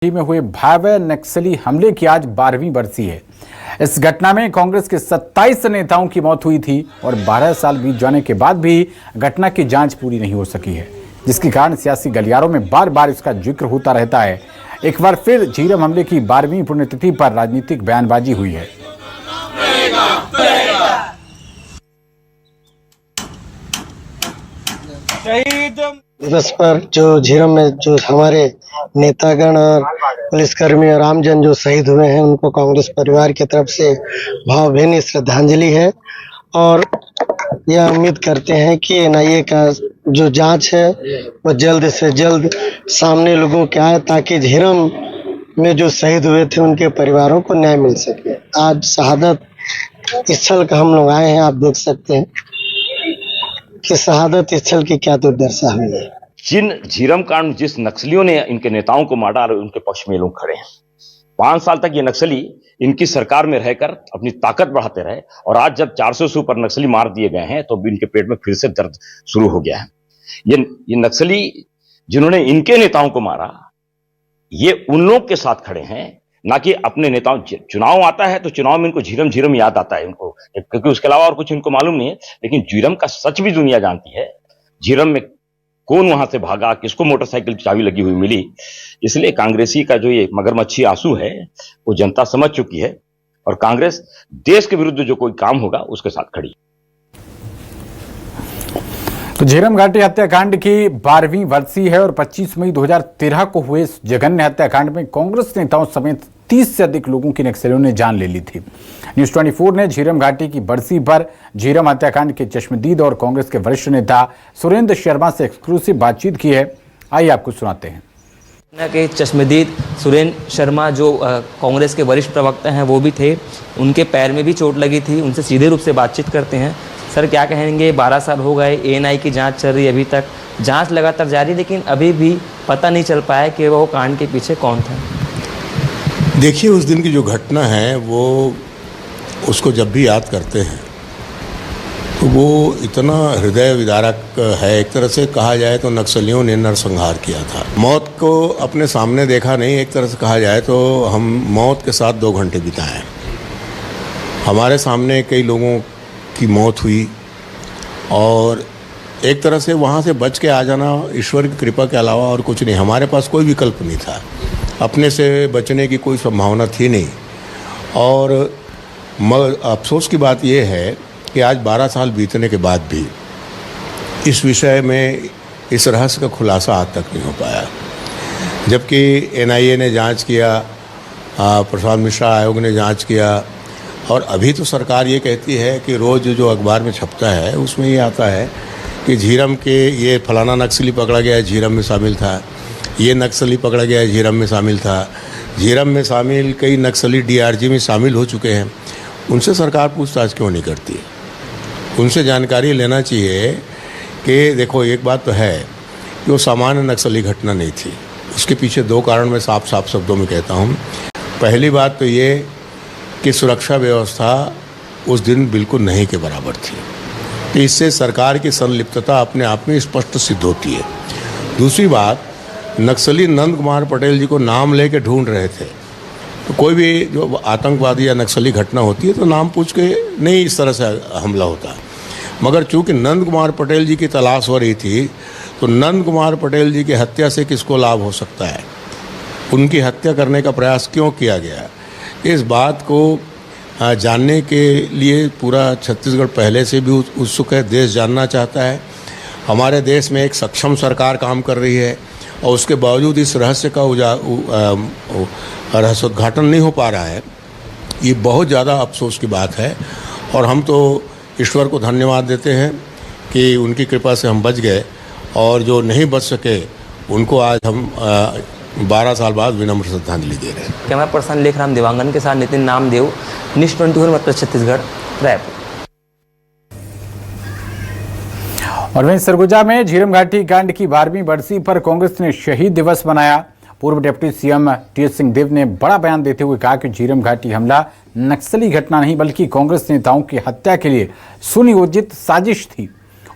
में हुए भयावह नक्सली हमले की आज 12वीं बरसी है। इस घटना में कांग्रेस के 27 नेताओं की मौत हुई थी और 12 साल बीत जाने के बाद भी घटना की जांच पूरी नहीं हो सकी है, जिसके कारण सियासी गलियारों में बार बार इसका जिक्र होता रहता है। एक बार फिर झीरम हमले की 12वीं पुण्यतिथि पर राजनीतिक बयानबाजी हुई है। दिवस पर जो झीरम में जो हमारे नेतागण और पुलिसकर्मी और आमजन जो शहीद हुए हैं, उनको कांग्रेस परिवार की तरफ से भावभीनी श्रद्धांजलि है और यह उम्मीद करते हैं कि एनआईए का जो जांच है वह जल्द से जल्द सामने लोगों के आए, ताकि झीरम में जो शहीद हुए थे उनके परिवारों को न्याय मिल सके। आज शहादत स्थल का हम लोग आए हैं। आप देख सकते हैं कि शहादत स्थल की क्या दुर्दशा हुई है। जिन झीरम कांड जिस नक्सलियों ने इनके नेताओं को मारा और उनके पक्ष में लोग खड़े हैं। 5 साल तक ये नक्सली इनकी सरकार में रहकर अपनी ताकत बढ़ाते रहे और आज जब 400 से ऊपर नक्सली मार दिए गए हैं तो इनके पेट में फिर से दर्द शुरू हो गया है। ये नक्सली जिन्होंने इनके नेताओं को मारा, ये उन लोग के साथ खड़े हैं, ना कि अपने नेताओं। चुनाव आता है तो चुनाव में इनको झीरम झीरम याद आता है इनको, क्योंकि उसके अलावा और कुछ इनको मालूम नहीं है। लेकिन झीरम का सच भी दुनिया जानती है। झीरम में कौन वहां से भागा, किसको मोटरसाइकिल चाबी लगी हुई मिली। इसलिए कांग्रेसी का जो ये मगरमच्छी आंसू है वो जनता समझ चुकी है और कांग्रेस देश के विरुद्ध जो कोई काम होगा उसके साथ खड़ी। तो झीरम घाटी हत्याकांड की 12वीं बरसी है और 25 मई 2013 को हुए इस जघन्य हत्याकांड में कांग्रेस नेताओं समेत 30 से अधिक लोगों की नक्सलियों ने जान ले ली थी। न्यूज़ 24 ने झीरम घाटी की बरसी पर झीरम हत्याकांड के चश्मदीद और कांग्रेस के वरिष्ठ नेता सुरेंद्र शर्मा से एक्सक्लूसिव बातचीत की है। आइए आपको सुनाते हैं। के चश्मदीद सुरेंद्र शर्मा जो कांग्रेस के वरिष्ठ प्रवक्ता हैं वो भी थे। उनके पैर में भी चोट लगी थी। उनसे सीधे रूप से बातचीत करते हैं। सर, क्या कहेंगे? 12 साल हो गए, एएनआई की जांच चल रही है, अभी तक जांच लगातार जारी, लेकिन अभी भी पता नहीं चल पाया कि वो कांड के पीछे कौन था। देखिए, उस दिन की जो घटना है वो उसको जब भी याद करते हैं तो वो इतना हृदय विदारक है। एक तरह से कहा जाए तो नक्सलियों ने नरसंहार किया था। मौत को अपने सामने देखा नहीं, एक तरह से कहा जाए तो हम मौत के साथ 2 घंटे बिताए। हमारे सामने कई लोगों की मौत हुई और एक तरह से वहाँ से बच के आ जाना ईश्वर की कृपा के अलावा और कुछ नहीं। हमारे पास कोई विकल्प नहीं था, अपने से बचने की कोई संभावना थी नहीं। और अफसोस की बात यह है कि आज 12 साल बीतने के बाद भी इस विषय में इस रहस्य का खुलासा आज तक नहीं हो पाया। जबकि एनआईए ने जांच किया, प्रशांत मिश्रा आयोग ने जांच किया और अभी तो सरकार ये कहती है कि रोज़ जो अखबार में छपता है उसमें ये आता है कि झीरम के ये फलाना नक्सली पकड़ा गया है, झीरम में शामिल था, ये नक्सली पकड़ा गया है, झीरम में शामिल था। झीरम में शामिल कई नक्सली डीआरजी में शामिल हो चुके हैं। उनसे सरकार पूछताछ क्यों नहीं करती? उनसे जानकारी लेना चाहिए कि देखो, एक बात तो है कि वो सामान्य नक्सली घटना नहीं थी। उसके पीछे 2 कारण मैं साफ साफ शब्दों में कहता हूँ। पहली बात तो ये कि सुरक्षा व्यवस्था उस दिन बिल्कुल नहीं के बराबर थी, तो इससे सरकार की संलिप्तता अपने आप में स्पष्ट सिद्ध होती है। दूसरी बात, नक्सली नंद कुमार पटेल जी को नाम लेके ढूंढ रहे थे। तो कोई भी जो आतंकवादी या नक्सली घटना होती है तो नाम पूछ के नहीं इस तरह से हमला होता। मगर चूंकि नंद कुमार पटेल जी की तलाश हो रही थी, तो नंद कुमार पटेल जी की हत्या से किसको लाभ हो सकता है, उनकी हत्या करने का प्रयास क्यों किया गया, इस बात को जानने के लिए पूरा छत्तीसगढ़ पहले से भी उत्सुक है। देश जानना चाहता है। हमारे देश में एक सक्षम सरकार काम कर रही है और उसके बावजूद इस रहस्य का रहस्योद्घाटन नहीं हो पा रहा है। ये बहुत ज़्यादा अफसोस की बात है और हम तो ईश्वर को धन्यवाद देते हैं कि उनकी कृपा से हम बच गए और जो नहीं बच सके उनको आज हम 12 साल बाद विनम्र श्रद्धांजलि दे रहे हैं। कैमरा पर्सन लेखराम देवांगन के साथ नितिन नामदेव, न्यूज़ 24 मतलब छत्तीसगढ़, रायपुर। और वहीं सरगुजा में झीरम घाटी कांड की 12वीं बरसी पर कांग्रेस ने शहीद दिवस मनाया। पूर्व डिप्टी सीएम टीएस सिंहदेव ने बड़ा बयान देते हुए कहा कि झीरम घाटी हमला नक्सली घटना नहीं बल्कि कांग्रेस नेताओं की हत्या के लिए सुनियोजित साजिश थी।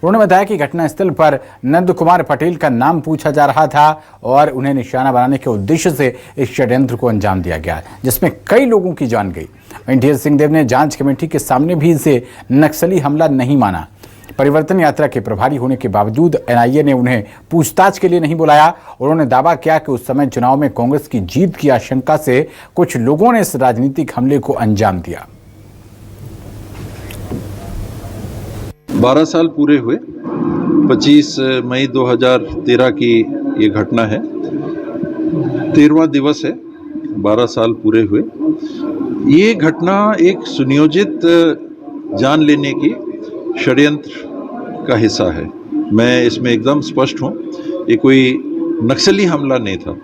उन्होंने बताया कि घटनास्थल पर नंद कुमार पटेल का नाम पूछा जा रहा था और उन्हें निशाना बनाने के उद्देश्य से इस षड्यंत्र को अंजाम दिया गया, जिसमें कई लोगों की जान गई। वहीं ढेर सिंहदेव ने जांच कमेटी के सामने भी इसे नक्सली हमला नहीं माना। परिवर्तन यात्रा के प्रभारी होने के बावजूद एनआईए ने उन्हें पूछताछ के लिए नहीं बुलाया। उन्होंने दावा किया कि उस समय चुनाव में कांग्रेस की जीत की आशंका से कुछ लोगों ने इस राजनीतिक हमले को अंजाम दिया। 12 साल पूरे हुए। 25 मई 2013 की ये घटना है। 13वां दिवस है, 12 साल पूरे हुए। ये घटना एक सुनियोजित जान लेने की षड्यंत्र का हिस्सा है। मैं इसमें एकदम स्पष्ट हूँ, ये कोई नक्सली हमला नहीं था।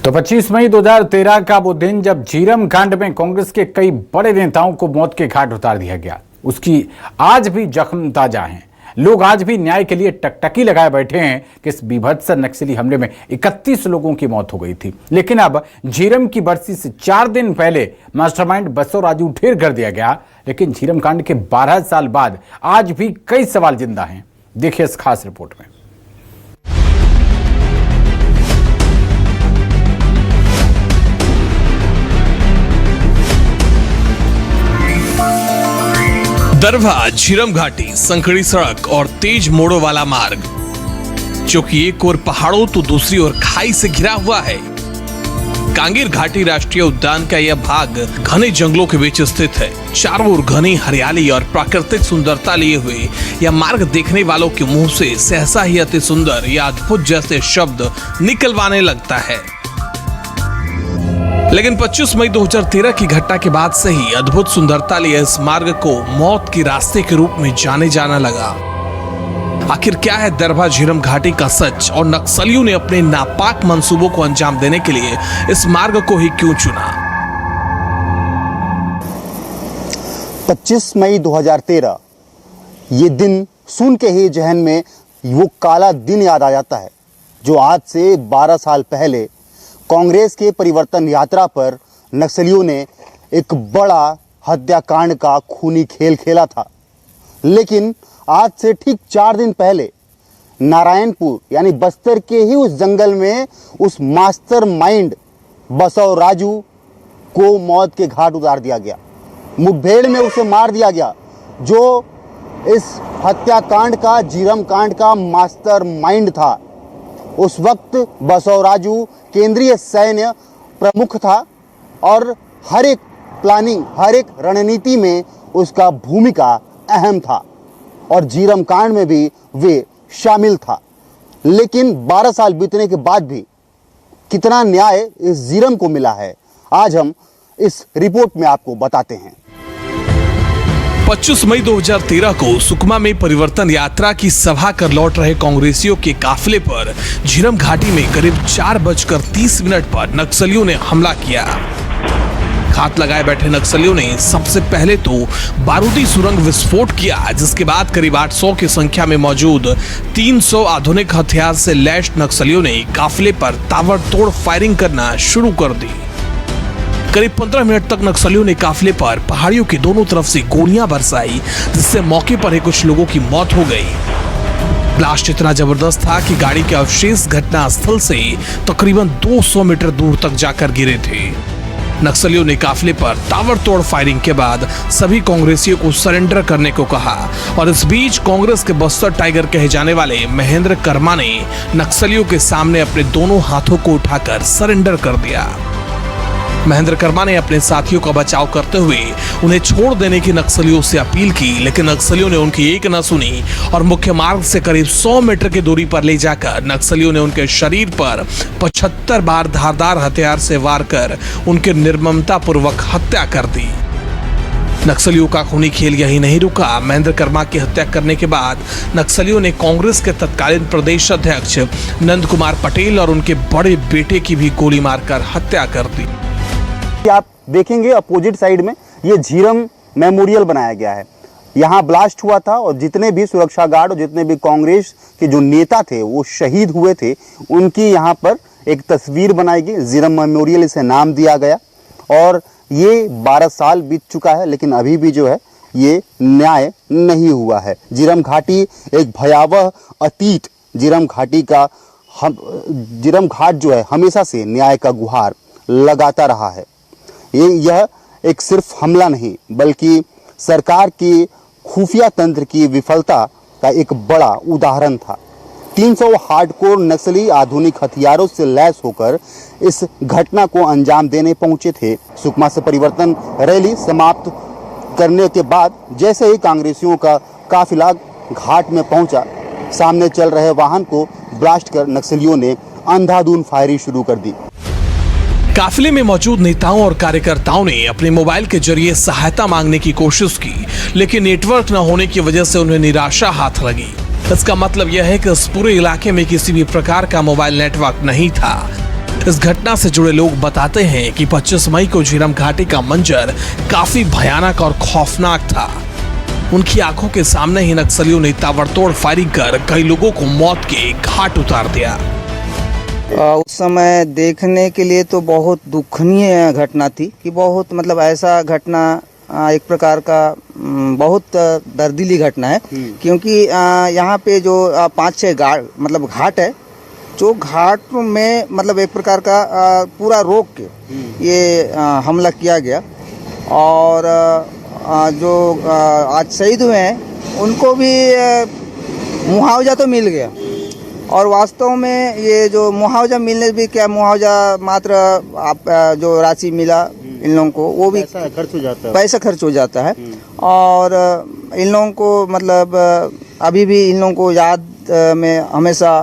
तो 25 मई 2013 का वो दिन जब झीरम कांड में कांग्रेस के कई बड़े नेताओं को मौत के घाट उतार दिया गया, उसकी आज भी जख्म ताजा हैं। लोग आज भी न्याय के लिए टकटकी लगाए बैठे हैं कि इस बीभत्स नक्सली हमले में 31 लोगों की मौत हो गई थी। लेकिन अब झीरम की बरसी से 4 दिन पहले मास्टरमाइंड बसो राजू ढेर कर दिया गया। लेकिन झीरम कांड के 12 साल बाद आज भी कई सवाल जिंदा हैं। देखिए इस खास रिपोर्ट में। दरभा झीरम घाटी संकड़ी सड़क और तेज मोड़ों वाला मार्ग, जो कि एक ओर पहाड़ों तो दूसरी ओर खाई से घिरा हुआ है। कांगेर घाटी राष्ट्रीय उद्यान का यह भाग घने जंगलों के बीच स्थित है। चारों ओर घनी हरियाली और प्राकृतिक सुंदरता लिए हुए यह मार्ग देखने वालों के मुंह से सहसा ही अति सुंदर या अद्भुत जैसे शब्द निकलवाने लगता है। लेकिन 25 मई 2013 की घटना के बाद से ही अद्भुत सुंदरता लिए इस मार्ग को मौत के रास्ते के रूप में जाने जाना लगा। आखिर क्या है दरभा झीरम घाटी का सच और नक्सलियों ने अपने नापाक मंसूबों को अंजाम देने के लिए इस मार्ग को ही क्यों चुना? 25 मई 2013 ये दिन सुन के ही जहन में वो काला दिन याद आ जाता है, जो आज से 12 साल पहले कांग्रेस के परिवर्तन यात्रा पर नक्सलियों ने एक बड़ा हत्याकांड का खूनी खेल खेला था। लेकिन आज से ठीक 4 दिन पहले नारायणपुर यानी बस्तर के ही उस जंगल में उस मास्टरमाइंड बसव राजू को मौत के घाट उतार दिया गया। मुठभेड़ में उसे मार दिया गया, जो इस हत्याकांड का, झीरम कांड का मास्टरमाइंड था। उस वक्त बसव राजू केंद्रीय सैन्य प्रमुख था और हर एक प्लानिंग, हर एक रणनीति में उसका भूमिका अहम था और झीरम कांड में भी वे शामिल था। लेकिन 12 साल बीतने के बाद भी कितना न्याय इस झीरम को मिला है, आज हम इस रिपोर्ट में आपको बताते हैं। 25 मई 2013 को सुकमा में परिवर्तन यात्रा की सभा कर लौट रहे कांग्रेसियों के काफिले पर झीरम घाटी में करीब 4:30 पर नक्सलियों ने हमला किया। घात लगाए बैठे नक्सलियों ने सबसे पहले तो बारूदी सुरंग विस्फोट किया, जिसके बाद करीब 800 की संख्या में मौजूद 300 आधुनिक हथियार से लैस नक्सलियों ने काफिले पर ताबड़तोड़ फायरिंग करना शुरू कर दी। करीब 15 मिनट तक नक्सलियों ने काफिले पर पहाड़ियों के दोनों तरफ से गोलियां बरसाई, जिससे मौके पर ही कुछ लोगों की मौत हो गई। ब्लास्ट इतना जबरदस्त था कि गाड़ी के अवशेष घटना स्थल से तकरीबन 200 मीटर दूर तक जाकर गिरे थे। नक्सलियों ने काफिले पर ताबड़तोड़ फायरिंग के बाद सभी कांग्रेसियों को सरेंडर करने को कहा और इस बीच कांग्रेस के बस्तर टाइगर कहे जाने वाले महेंद्र कर्मा ने नक्सलियों के सामने अपने दोनों हाथों को उठाकर सरेंडर कर दिया। महेंद्र कर्मा ने अपने साथियों का बचाव करते हुए उन्हें छोड़ देने की नक्सलियों से अपील की, लेकिन नक्सलियों ने उनकी एक न सुनी और मुख्य मार्ग से करीब 100 मीटर की दूरी पर ले जाकर नक्सलियों ने उनके शरीर पर 75 बार धारदार हथियार से वार कर उनकी निर्ममता पूर्वक हत्या कर दी। नक्सलियों का खूनी खेल यही नहीं रुका। महेंद्र कर्मा की हत्या करने के बाद नक्सलियों ने कांग्रेस के तत्कालीन प्रदेश अध्यक्ष नंद कुमार पटेल और उनके बड़े बेटे की भी गोली मारकर हत्या कर दी। आप देखेंगे अपोजिट साइड में ये झीरम मेमोरियल बनाया गया है। यहाँ ब्लास्ट हुआ था और जितने भी सुरक्षा गार्ड और जितने भी कांग्रेस के जो नेता थे वो शहीद हुए थे, उनकी यहाँ पर एक तस्वीर बनाई गई, झीरम मेमोरियल इसे नाम दिया गया। और ये 12 साल बीत चुका है लेकिन अभी भी जो है ये न्याय नहीं हुआ है। झीरम घाटी एक भयावह अतीत, झीरम घाट जो है हमेशा से न्याय का गुहार लगाता रहा है। यह एक सिर्फ हमला नहीं बल्कि सरकार की खुफिया तंत्र की विफलता का एक बड़ा उदाहरण था। 300 हार्डकोर नक्सली आधुनिक हथियारों से लैस होकर इस घटना को अंजाम देने पहुंचे थे। सुकमा से परिवर्तन रैली समाप्त करने के बाद जैसे ही कांग्रेसियों का काफिला घाट में पहुंचा, सामने चल रहे वाहन को ब्लास्ट कर नक्सलियों ने अंधाधुंध फायरिंग शुरू कर दी। काफिले में मौजूद नेताओं और कार्यकर्ताओं ने अपने मोबाइल के जरिए सहायता मांगने की कोशिश की, लेकिन नेटवर्क न होने की वजह से उन्हें निराशा हाथ लगी। इसका मतलब यह है कि इस पूरे इलाके में किसी भी प्रकार का मोबाइल नेटवर्क नहीं था। इस घटना से जुड़े लोग बताते हैं कि 25 मई को झीरम घाटी का मंजर काफी भयानक और खौफनाक था। उनकी आंखों के सामने ही नक्सलियों ने ताबड़तोड़ फायरिंग कर कई लोगों को मौत के घाट उतार दिया। उस समय देखने के लिए तो बहुत दुखनीय घटना थी कि बहुत मतलब ऐसा घटना एक प्रकार का बहुत दर्दीली घटना है, क्योंकि यहाँ पे जो 5-6 घाट है, जो घाट में मतलब एक प्रकार का पूरा रोक के ये हमला किया गया। और जो आज शहीद हुए हैं उनको भी मुआवजा तो मिल गया, और वास्तव में ये जो मुआवजा मिलने भी क्या, मुआवजा मात्र आप जो राशि मिला इन लोगों को वो भी पैसा खर्च हो जाता है। और इन लोगों को मतलब अभी भी इन लोगों को याद में हमेशा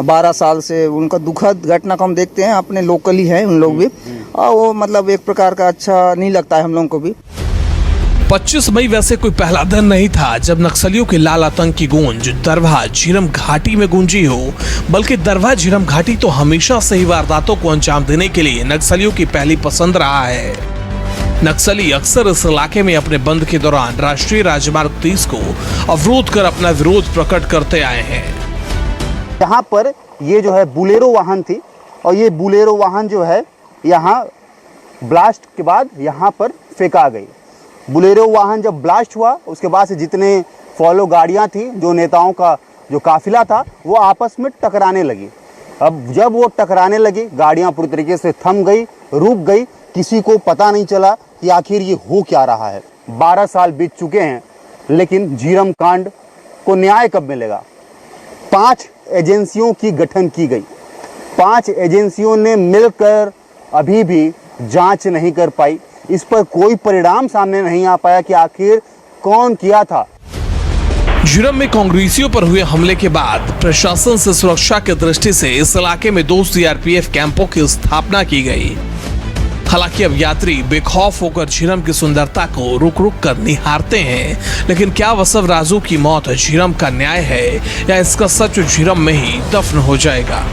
12 साल से उनका दुखद घटना को हम देखते हैं, अपने लोकली हैं उन लोग भी, और वो मतलब एक प्रकार का अच्छा नहीं लगता है हम लोगों को भी। 25 मई वैसे कोई पहला दिन नहीं था जब नक्सलियों के लाल आतंक की गूंज दरभा झीरम घाटी में गूंजी हो, बल्कि दरभा झीरम घाटी तो हमेशा से ही वारदातों को अंजाम देने के लिए नक्सलियों की पहली पसंद रहा है। नक्सली अक्सर इस इलाके में अपने बंद के दौरान राष्ट्रीय राजमार्ग 30 को अवरोध कर अपना विरोध प्रकट करते आए हैं। यहाँ पर ये जो है बुलेरो वाहन थी, और ये बुलेरो वाहन जो है यहाँ ब्लास्ट के बाद यहाँ पर फेंका गई। बुलेरो वाहन जब ब्लास्ट हुआ उसके बाद से जितने फॉलो गाड़ियाँ थी, जो नेताओं का जो काफिला था, वो आपस में टकराने लगी। अब जब वो टकराने लगी, गाड़ियाँ पूरी तरीके से थम गई, रुक गई, किसी को पता नहीं चला कि आखिर ये हो क्या रहा है। 12 साल बीत चुके हैं लेकिन झीरम कांड को न्याय कब मिलेगा? 5 एजेंसियों की गठन की गई, 5 एजेंसियों ने मिलकर अभी भी जांच नहीं कर पाई। इस पर कोई परिणाम सामने नहीं आ पाया कि आखिर कौन किया था। झीरम में कांग्रेसियों पर हुए हमले के बाद प्रशासन से सुरक्षा की दृष्टि से इस इलाके में 2 सीआरपीएफ कैंपों की स्थापना की गई। हालांकि अब यात्री बेखौफ होकर झीरम की सुंदरता को रुक रुक कर निहारते हैं, लेकिन क्या वसव राजू की मौत झीरम का न्याय है या इसका सच झीरम में ही दफन हो जाएगा?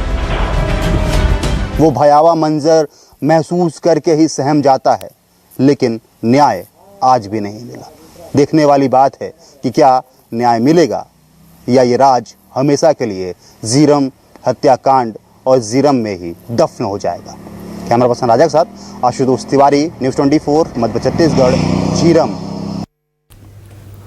वो भयावह मंजर महसूस करके ही सहम जाता है, लेकिन न्याय आज भी नहीं मिला। देखने वाली बात है कि क्या न्याय मिलेगा या ये राज हमेशा के लिए झीरम हत्याकांड और झीरम में ही दफन हो जाएगा। कैमरा पर्सन राजा के साथ आशुतोष तिवारी, न्यूज़ 24 मध्य छत्तीसगढ़, झीरम।